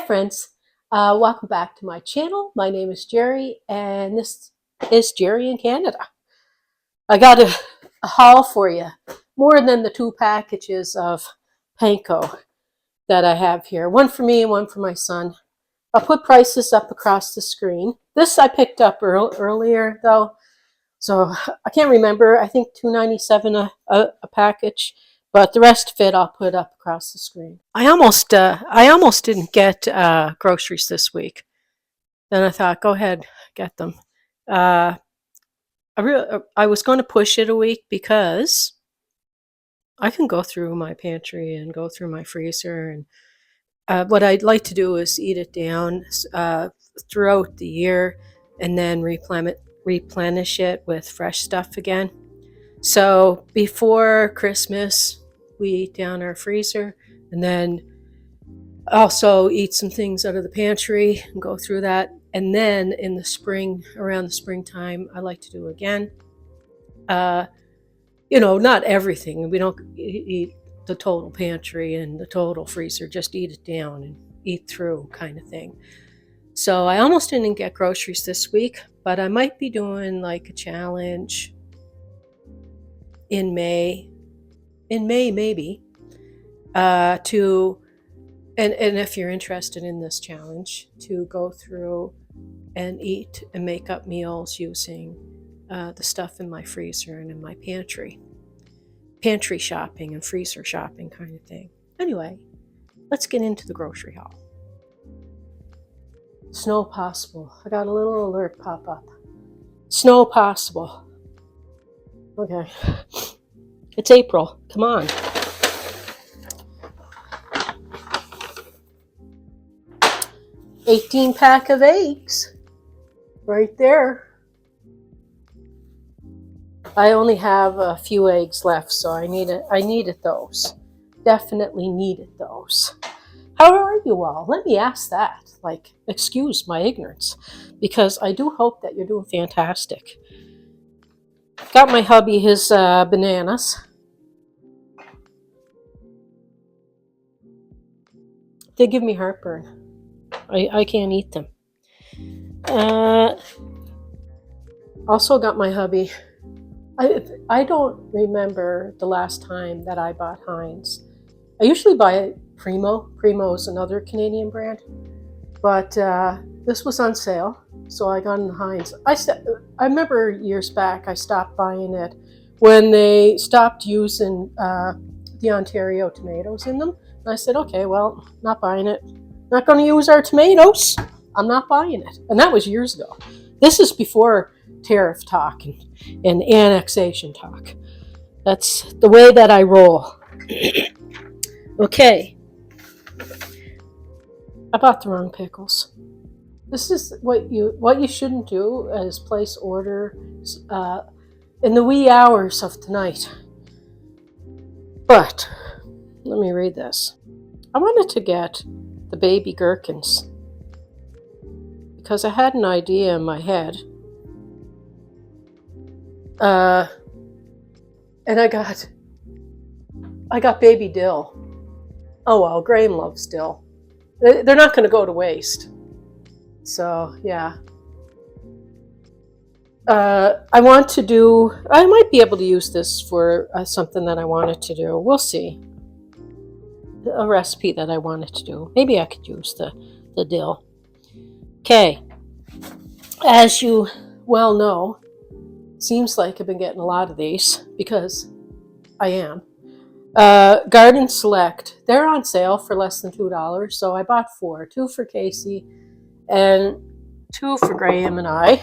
friends, welcome back to my channel. My name is Jerry and this is Jerry in Canada. I got a haul for you, more than the 2 packages of panko that I have here. One for me and one for my son. I'll put prices up across the screen. This I picked up earlier though, so I can't remember. I think $2.97 a package. But the rest of it I'll put up across the screen. I almost didn't get groceries this week. Then I thought, go ahead, get them. I was going to push it a week because I can go through my pantry and go through my freezer. And what I'd like to do is eat it down throughout the year and then replenish it with fresh stuff again. So before Christmas, we eat down our freezer and then also eat some things out of the pantry and go through that. And then in the spring, around the springtime, I like to do again. Not everything. We don't eat the total pantry and the total freezer, just eat it down and eat through kind of thing. So I almost didn't get groceries this week, but I might be doing like a challenge in May maybe, and if you're interested in this challenge, to go through and eat and make up meals using the stuff in my freezer and in my pantry shopping and freezer shopping kind of thing. Anyway, let's get into the grocery haul. Snow possible. I got a little alert pop up. Snow possible. Okay. It's April. Come on. $18 of eggs. Right there. I only have a few eggs left, so I needed those. Definitely needed those. How are you all? Let me ask that. Excuse my ignorance, because I do hope that you're doing fantastic. Got my hubby his bananas. They give me heartburn. I can't eat them. Also got my hubby. I don't remember the last time that I bought Heinz. I usually buy Primo. Primo is another Canadian brand. But this was on sale, so I got in the Heinz. I remember years back I stopped buying it when they stopped using the Ontario tomatoes in them. And I said, okay, well, not buying it. Not going to use our tomatoes. I'm not buying it. And that was years ago. This is before tariff talk and annexation talk. That's the way that I roll. Okay. I bought the wrong pickles. This is what you shouldn't do, is place orders in the wee hours of the night. But let me read this. I wanted to get the baby gherkins because I had an idea in my head. And I got baby dill. Oh well, Graham loves dill. They're not going to go to waste. So yeah. I might be able to use this for something that I wanted to do. We'll see. A recipe that I wanted to do. Maybe I could use the dill. Okay. As you well know, seems like I've been getting a lot of these because I am. Garden Select. They're on sale for less than $2, so I bought 4. 2 for Casey and 2 for Graham and I.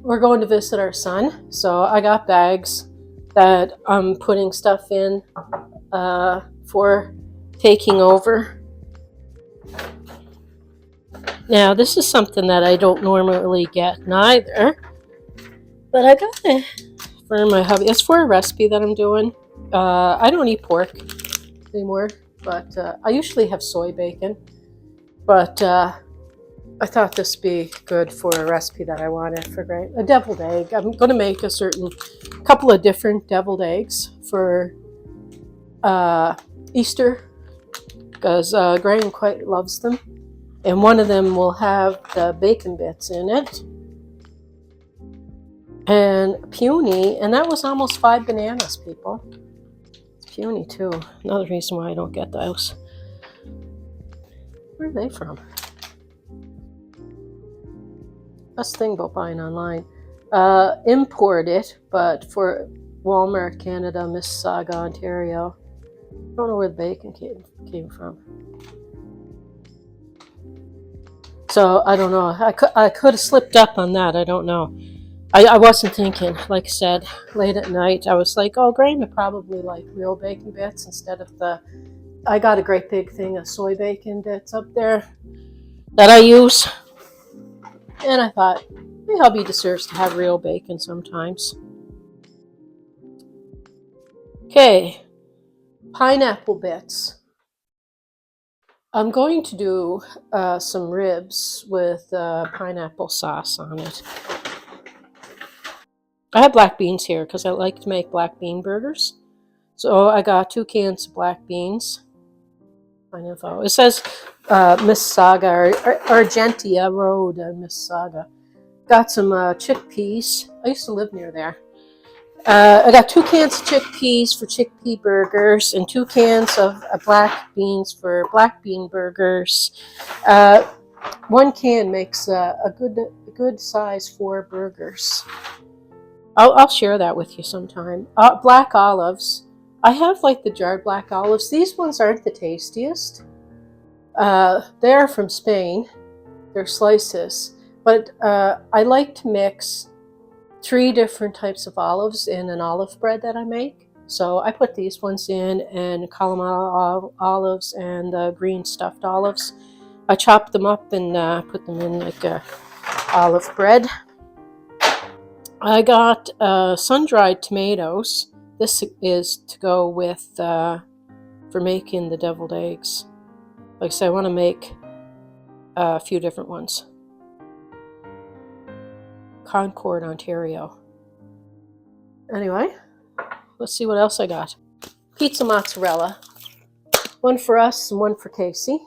We're going to visit our son, so I got bags that I'm putting stuff in for taking over. Now, this is something that I don't normally get neither, but I got it for my hubby. It's for a recipe that I'm doing. I don't eat pork anymore, but I usually have soy bacon. But I thought this would be good for a recipe that I wanted for a deviled egg. I'm going to make couple of different deviled eggs for Easter because Graham quite loves them. And one of them will have the bacon bits in it. And puny, and that was almost 5 bananas, people. It's puny too. Another reason why I don't get those. Where are they from? That's the thing about buying online. Imported, but for Walmart, Canada, Mississauga, Ontario. I don't know where the bacon came from. So I don't know. I could have slipped up on that. I don't know. I wasn't thinking. Like I said, late at night, I was like, oh, Graham would probably like real bacon bits instead of the... I got a great big thing of soy bacon bits up there that I use. And I thought, my hubby deserves to have real bacon sometimes. Okay, pineapple bits. I'm going to do some ribs with pineapple sauce on it. I have black beans here because I like to make black bean burgers. So I got 2 cans of black beans. Info. It says Mississauga or Argentia Road in Mississauga. Got some chickpeas. I used to live near there. I got 2 cans of chickpeas for chickpea burgers and 2 cans of black beans for black bean burgers. 1 can makes a good size 4 burgers. I'll share that with you sometime. Black olives. I have like the jarred black olives. These ones aren't the tastiest. They're from Spain. They're slices. But I like to mix 3 different types of olives in an olive bread that I make. So I put these ones in, and Kalamata olives and green stuffed olives. I chop them up and put them in like a olive bread. I got sun-dried tomatoes. This is to go with for making the deviled eggs. Like I said, I want to make a few different ones. Concord, Ontario. Anyway, let's see what else I got. Pizza mozzarella. 1 for us and 1 for Casey.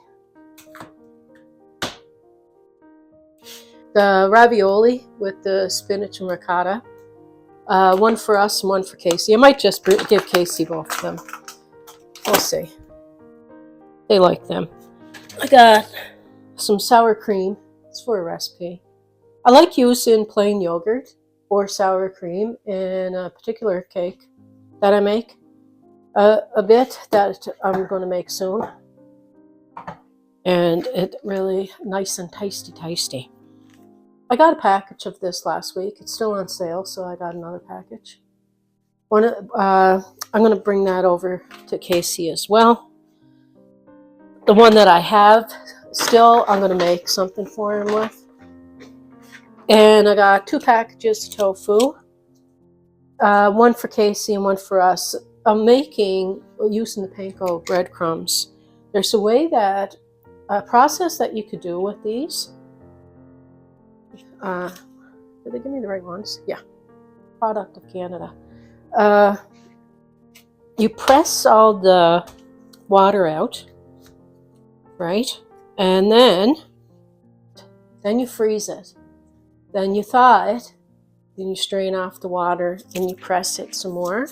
The ravioli with the spinach and ricotta. 1 for us and 1 for Casey. I might just give Casey both of them. We'll see. They like them. I got some sour cream. It's for a recipe. I like using plain yogurt or sour cream in a particular cake that I make. A bit that I'm going to make soon. And it really nice and tasty. I got a package of this last week. It's still on sale, so I got another package. I'm going to bring that over to Casey as well. The one that I have still, I'm going to make something for him with. And I got 2 packages of tofu. 1 for Casey and 1 for us. I'm making, using the panko breadcrumbs. There's a process that you could do with these. Did they give me the right ones? Yeah. Product of Canada. You press all the water out, right? And then you freeze it. Then you thaw it. Then you strain off the water and you press it some more.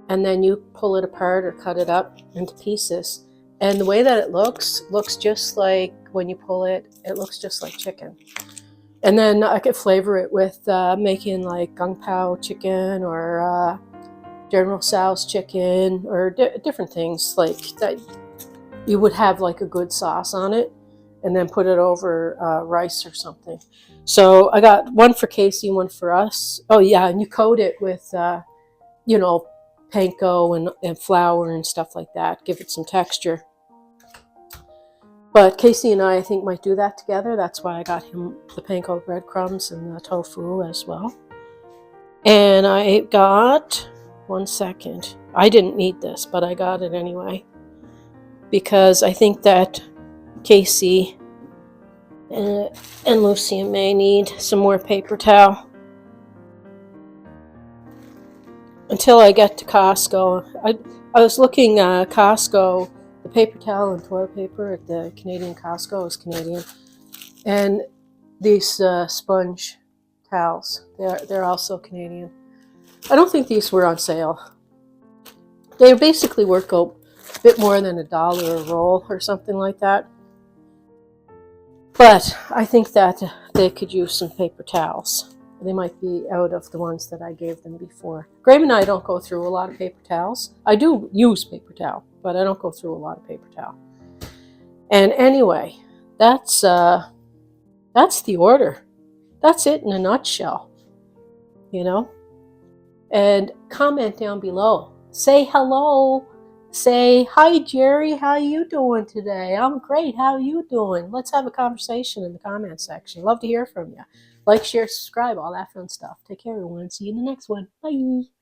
And then you pull it apart or cut it up into pieces. And the way that it looks just like, when you pull it, it looks just like chicken. And then I could flavor it with making like gung pao chicken or General Tso's chicken or different things like that. You would have like a good sauce on it and then put it over rice or something. So I got 1 for Casey, 1 for us. Oh yeah, and you coat it with, panko and flour and stuff like that. Give it some texture. But Casey and I think, might do that together. That's why I got him the panko breadcrumbs and the tofu as well. And I got, 1 second. I didn't need this, but I got it anyway. Because I think that Casey and Lucy may need some more paper towel. Until I get to Costco. I was looking at Costco. The paper towel and toilet paper at the Canadian Costco is Canadian. And these sponge towels, they're also Canadian. I don't think these were on sale. They basically work out a bit more than $1 a roll or something like that. But I think that they could use some paper towels. They might be out of the ones that I gave them before. Graham and I don't go through a lot of paper towels. I do use paper towel, but I don't go through a lot of paper towel. And anyway, that's the order. That's it in a nutshell, you know? And comment down below. Say hello. Say, hi, Jerry. How you doing today? I'm great. How you doing? Let's have a conversation in the comment section. Love to hear from you. Like, share, subscribe, all that fun stuff. Take care, everyone. See you in the next one. Bye.